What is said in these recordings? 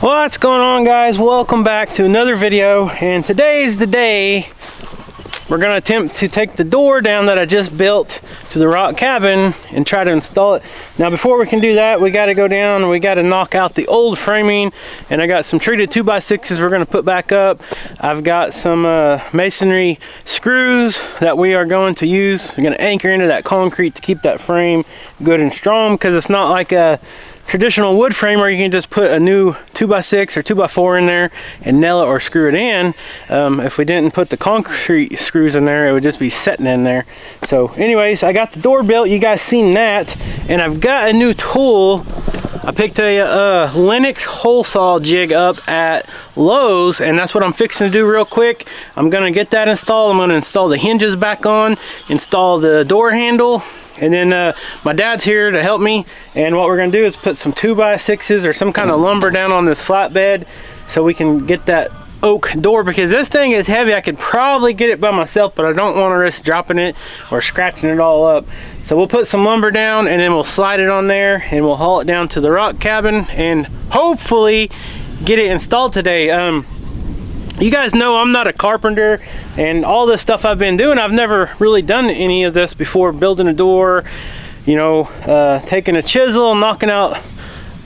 What's going on, guys? Welcome back to another video, and today's the day we're gonna attempt to take the door down that I just built to the rock cabin and try to install it. Now before we can do that, we got to go down and we got to knock out the old framing, and I got some treated 2x6s we're gonna put back up. I've got some masonry screws that we are going to use. We're gonna anchor into that concrete to keep that frame good and strong, because it's not like a traditional wood frame where you can just put a new 2x6 or 2x4 in there and nail it or screw it in. If we didn't put the concrete screws in there, it would just be setting in there. So anyways, I got the door built, you guys seen that, and I've got a new tool. I picked a Linux hole saw jig up at Lowe's, and that's what I'm fixing to do real quick. I'm gonna get that installed. I'm gonna install the hinges back on, install the door handle, and then my dad's here to help me, and what we're gonna do is put some 2x6s or some kind of lumber down on this flatbed so we can get that oak door, because this thing is heavy. I could probably get it by myself, but I don't want to risk dropping it or scratching it all up. So we'll put some lumber down and then we'll slide it on there and we'll haul it down to the rock cabin and hopefully get it installed today. You guys know I'm not a carpenter, and all this stuff I've been doing, I've never really done any of this before. Building a door, you know, taking a chisel, knocking out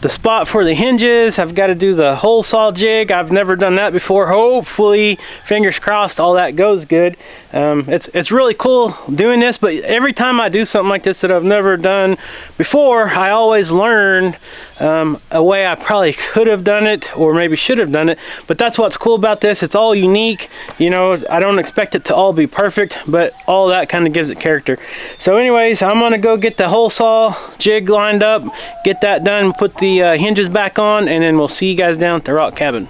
the spot for the hinges. I've got to do the hole saw jig. I've never done that before. Hopefully, fingers crossed, all that goes good. It's really cool doing this, but every time I do something like this that I've never done before, I always learn a way I probably could have done it or maybe should have done it. But that's what's cool about this. It's all unique. You know, I don't expect it to all be perfect, but all that kind of gives it character. So anyways, I'm gonna go get the hole saw jig lined up, get that done, put the hinges back on, and then we'll see you guys down at the rock cabin.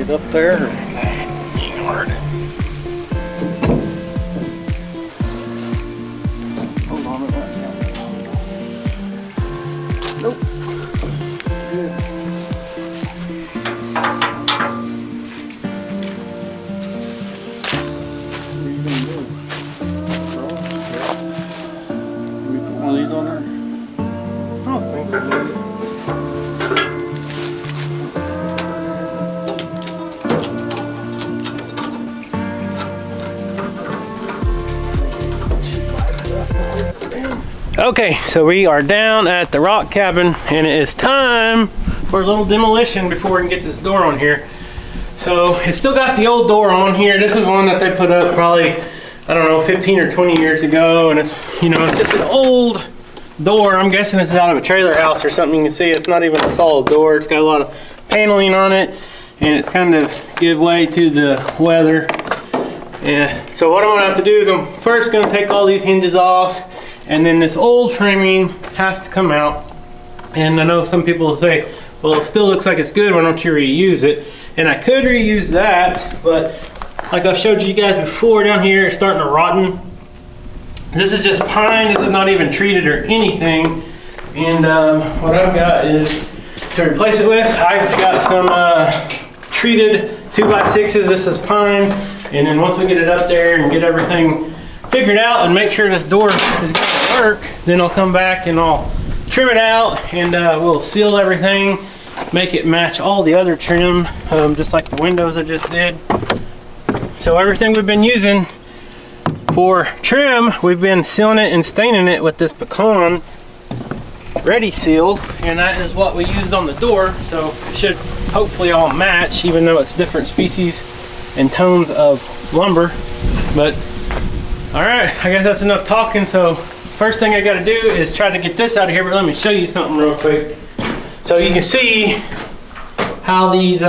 Get up there. Hard. Hold on to that. Nope. Good. What are you gonna do? We put one of these on there? I don't think we do. Okay, so we are down at the rock cabin and it is time for a little demolition before we can get this door on here. So it's still got the old door on here. This is one that they put up probably, I don't know, 15 or 20 years ago, and it's, you know, it's just an old door. I'm guessing it's out of a trailer house or something. You can see it's not even a solid door. It's got a lot of paneling on it and it's kind of give way to the weather. Yeah, so what I'm gonna have to do is I'm first gonna take all these hinges off, and then this old framing has to come out. And I know some people will say, well, it still looks like it's good, why don't you reuse it? And I could reuse that, but like I've showed you guys before, down here it's starting to rotten. This is just pine, this is not even treated or anything. And what I've got is to replace it with, I've got some treated 2x6s, this is pine. And then once we get it up there and get everything figured out and make sure this door is going to work, then I'll come back and I'll trim it out and we'll seal everything, make it match all the other trim, just like the windows I just did. So everything we've been using for trim, we've been sealing it and staining it with this pecan ready seal, and that is what we used on the door. So it should hopefully all match, even though it's different species and tones of lumber. But all right, I guess that's enough talking. So first thing I got to do is try to get this out of here, but let me show you something real quick. So you can see how these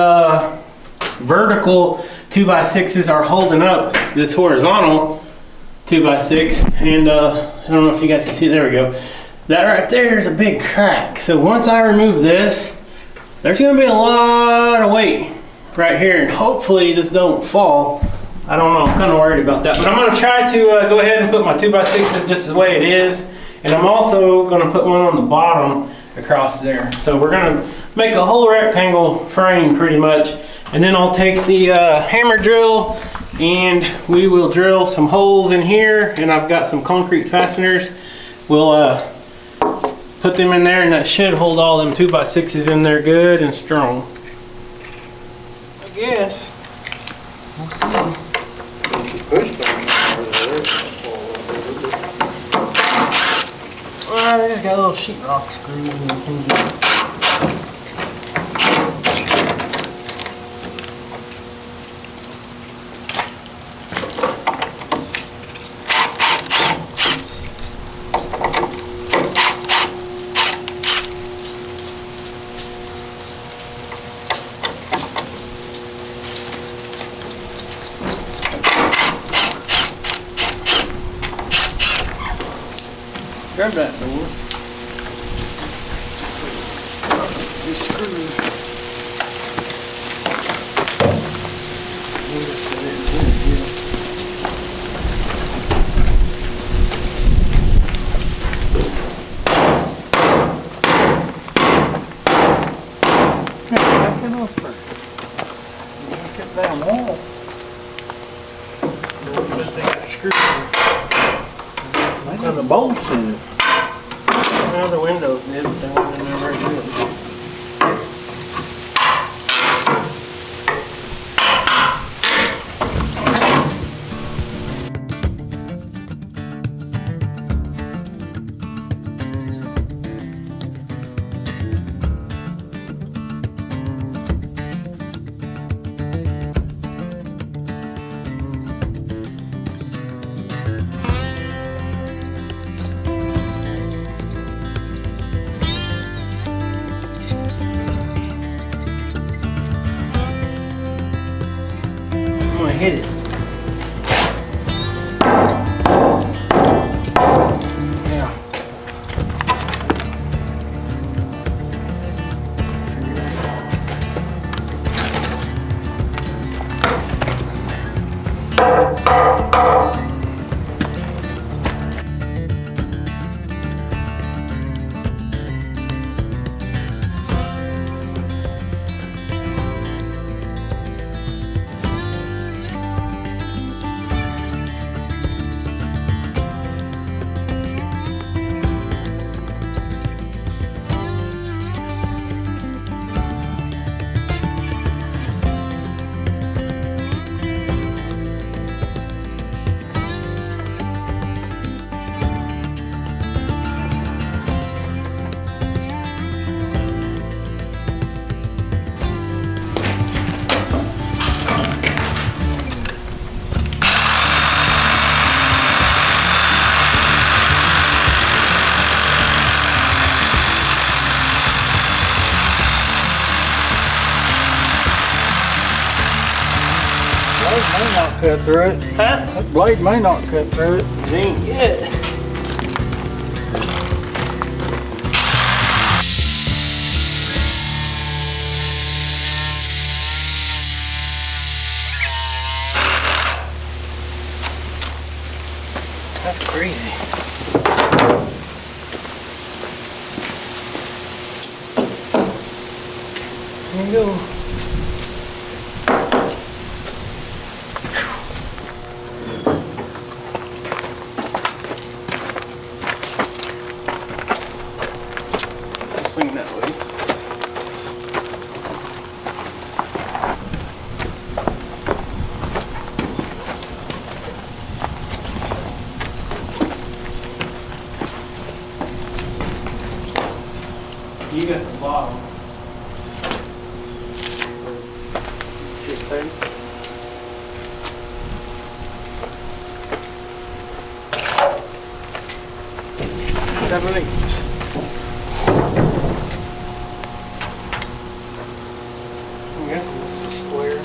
vertical 2x6s are holding up this horizontal 2x6, and I don't know if you guys can see, there we go. That right there is a big crack. So once I remove this, there's gonna be a lot of weight right here, and hopefully this don't fall. I don't know, I'm kind of worried about that, but I'm gonna try to go ahead and put my 2x6s just the way it is, and I'm also gonna put one on the bottom across there. So we're gonna make a whole rectangle frame pretty much, and then I'll take the hammer drill and we will drill some holes in here, and I've got some concrete fasteners. We'll put them in there, and that should hold all them 2x6s in there good and strong, I guess. Well, they just got little sheetrock screws and things. Grab that door. These screws. Get that wall. They got screws. They got the bolts in it. Well, the windows did, but they weren't in there very good. Hit it. Yeah. not cut through it. Huh? That blade may not cut through it. It ain't yet. That's crazy. Here you go. Swing that way. You got the bottom. Just there. 7/8. Yeah, this is square.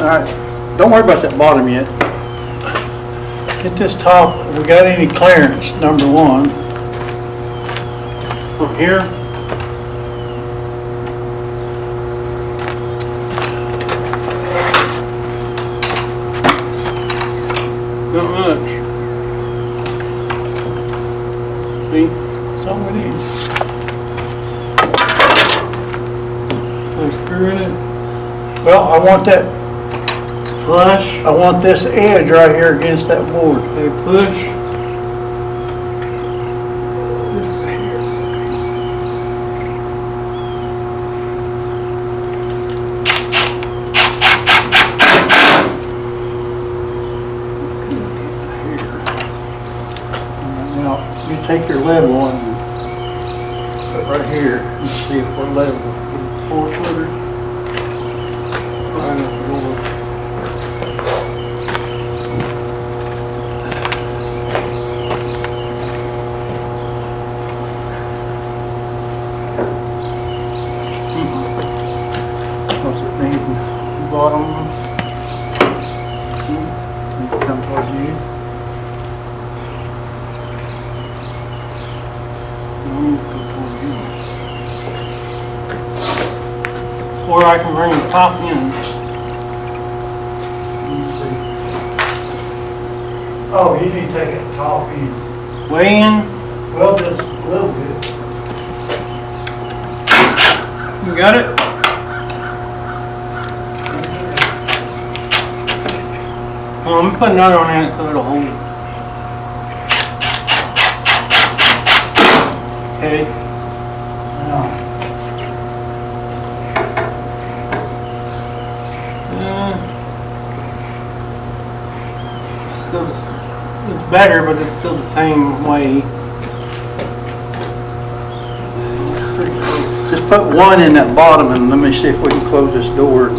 Alright, don't worry about that bottom yet. Get this top, if we got any clearance, number one. From here. Not much. See? That's all we need. Put a screw in it. Well, I want that, Flush. I want this edge right here against that board. Okay, push. This to here. Now, you take your level and put right here and see if we're level. 4-footer. Right up the door. What's it need? Bottom. Come towards you. Or I can bring the top in. Oh, you need to take it top in. Way in. Well, just a little bit. You got it? Well, I'm putting another one in it so it'll hold it. Okay. Now, Still, it's better, but it's still the same way. just put one in that bottom and let me see if we can close this door.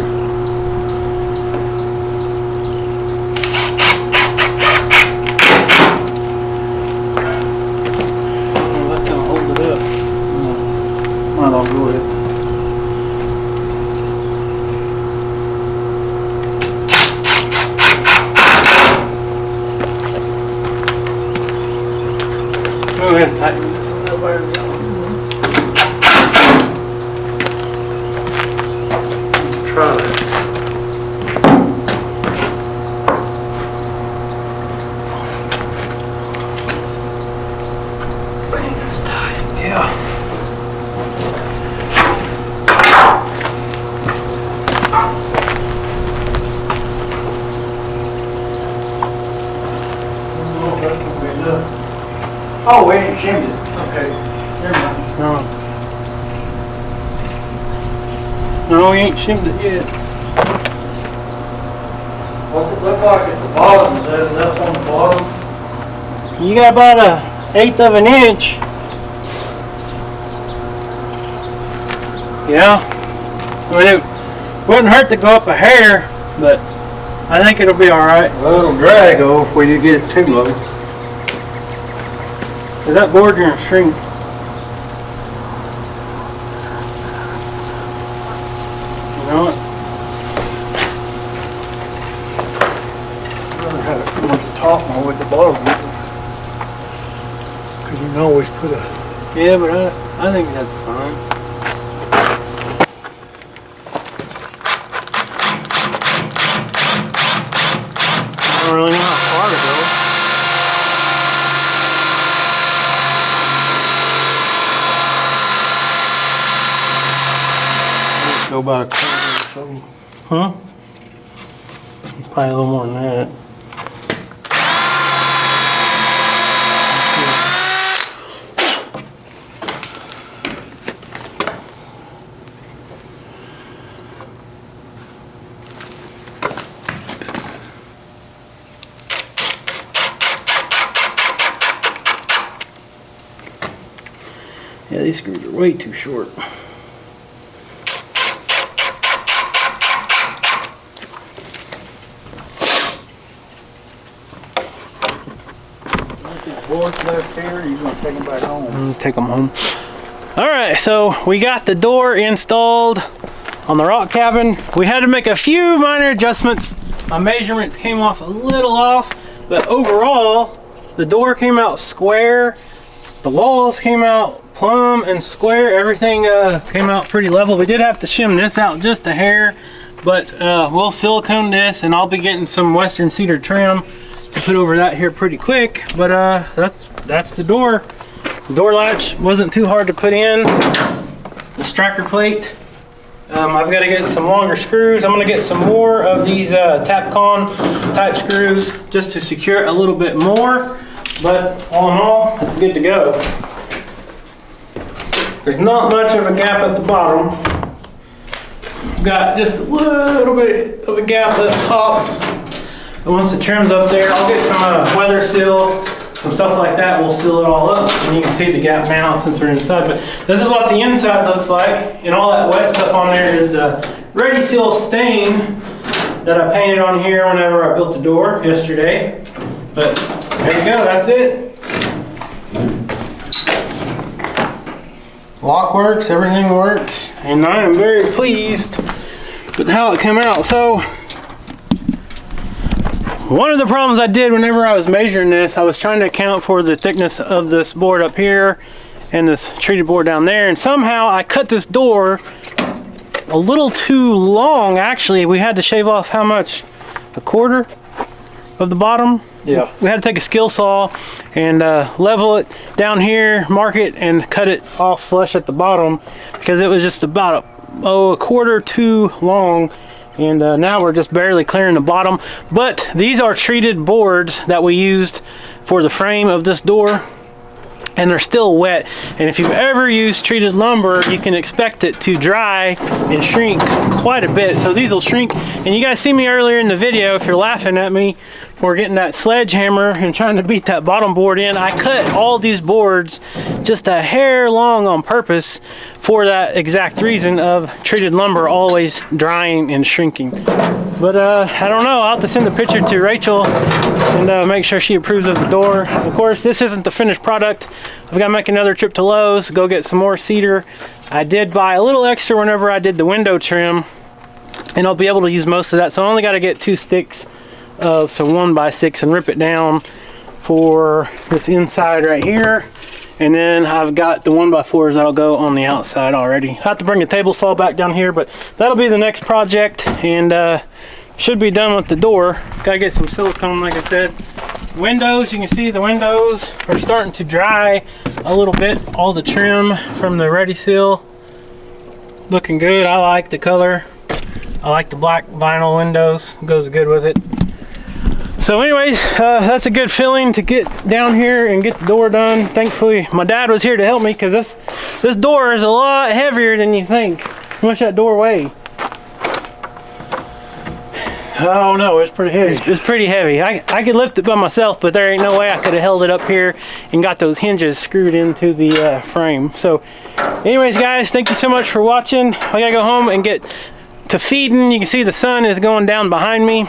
Well, that's gonna hold it up. Might as well go ahead. Go ahead and tighten this one up there. Try that. It's tight, yeah. Oh, we ain't shimmed it. Okay, never mind. No, we ain't shimmed it yet. What's it look like at the bottom? Is that enough on the bottom? You got about 1/8 of an inch. Yeah. I mean, it wouldn't hurt to go up a hair, but I think it'll be alright. Well, it'll drag though if we do get it too low. Is that board gonna shrink? You know what? I'd rather have it come at the top more with the bottom. Because you can always put a... Yeah, but I think that's fine. I don't really know how far to go. Go about a quarter or so. Huh? Probably a little more than that. Yeah, these screws are way too short. Boards left here, you're going to take them back home. I'm gonna take them home. All right, so we got the door installed. on the rock cabin. We had to make a few minor adjustments. My measurements came off a little off, but overall, the door came out square. The walls came out plumb and square. Everything came out pretty level. We did have to shim this out just a hair, but we'll silicone this, and I'll be getting some Western cedar trim to put over that here pretty quick. But that's the door. The door latch wasn't too hard to put in. The striker plate, I've got to get some longer screws. I'm going to get some more of these Tapcon type screws just to secure it a little bit more. But all in all, it's good to go. There's not much of a gap at the bottom. Got just a little bit of a gap at the top. And once the trim's up there, I'll get some weather seal, some stuff like that. We'll seal it all up, and you can see the gap now since we're inside. But this is what the inside looks like, and all that wet stuff on there is the Ready Seal stain that I painted on here whenever I built the door yesterday. But there you go, that's it. Lock works, everything works, and I am very pleased with how it came out. So one of the problems I did whenever I was measuring this, I was trying to account for the thickness of this board up here and this treated board down there, and somehow I cut this door a little too long. Actually, we had to shave off how much? A quarter of the bottom? Yeah. We had to take a skill saw and level it down here, mark it, and cut it off flush at the bottom because it was just about a quarter too long. And now we're just barely clearing the bottom. But these are treated boards that we used for the frame of this door, and they're still wet. And if you've ever used treated lumber, you can expect it to dry and shrink quite a bit. So these will shrink. And you guys see me earlier in the video, if you're laughing at me for getting that sledgehammer and trying to beat that bottom board in, I cut all these boards just a hair long on purpose for that exact reason of treated lumber always drying and shrinking. But I don't know, I'll have to send a picture to Rachel and make sure she approves of the door. Of course, this isn't the finished product. I've got to make another trip to Lowe's, go get some more cedar. I did buy a little extra whenever I did the window trim, and I'll be able to use most of that. So I only got to get 2 sticks of some 1x6 and rip it down for this inside right here. And then I've got the 1x4s that'll go on the outside already. I have to bring a table saw back down here, but that'll be the next project, and should be done with the door. Gotta get some silicone, like I said. Windows, you can see the windows are starting to dry a little bit. All the trim from the Ready Seal looking good. I like the color. I like the black vinyl windows. It goes good with it. So anyways, that's a good feeling to get down here and get the door done. Thankfully, my dad was here to help me because this door is a lot heavier than you think. How much that door weigh? Oh no, it's pretty heavy. It's pretty heavy. I could lift it by myself, but there ain't no way I could have held it up here and got those hinges screwed into the frame. So anyways, guys, thank you so much for watching. I gotta go home and get to feeding. You can see the sun is going down behind me,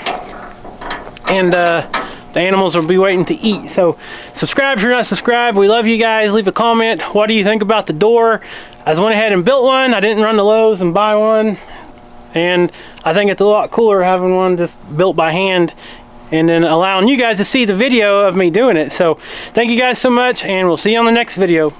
and the animals will be waiting to eat. So subscribe if you're not subscribed. We love you guys. Leave a comment. What do you think about the door? I just went ahead and built one. I didn't run to Lowe's and buy one, and I think it's a lot cooler having one just built by hand and then allowing you guys to see the video of me doing it. So thank you guys so much, and we'll see you on the next video.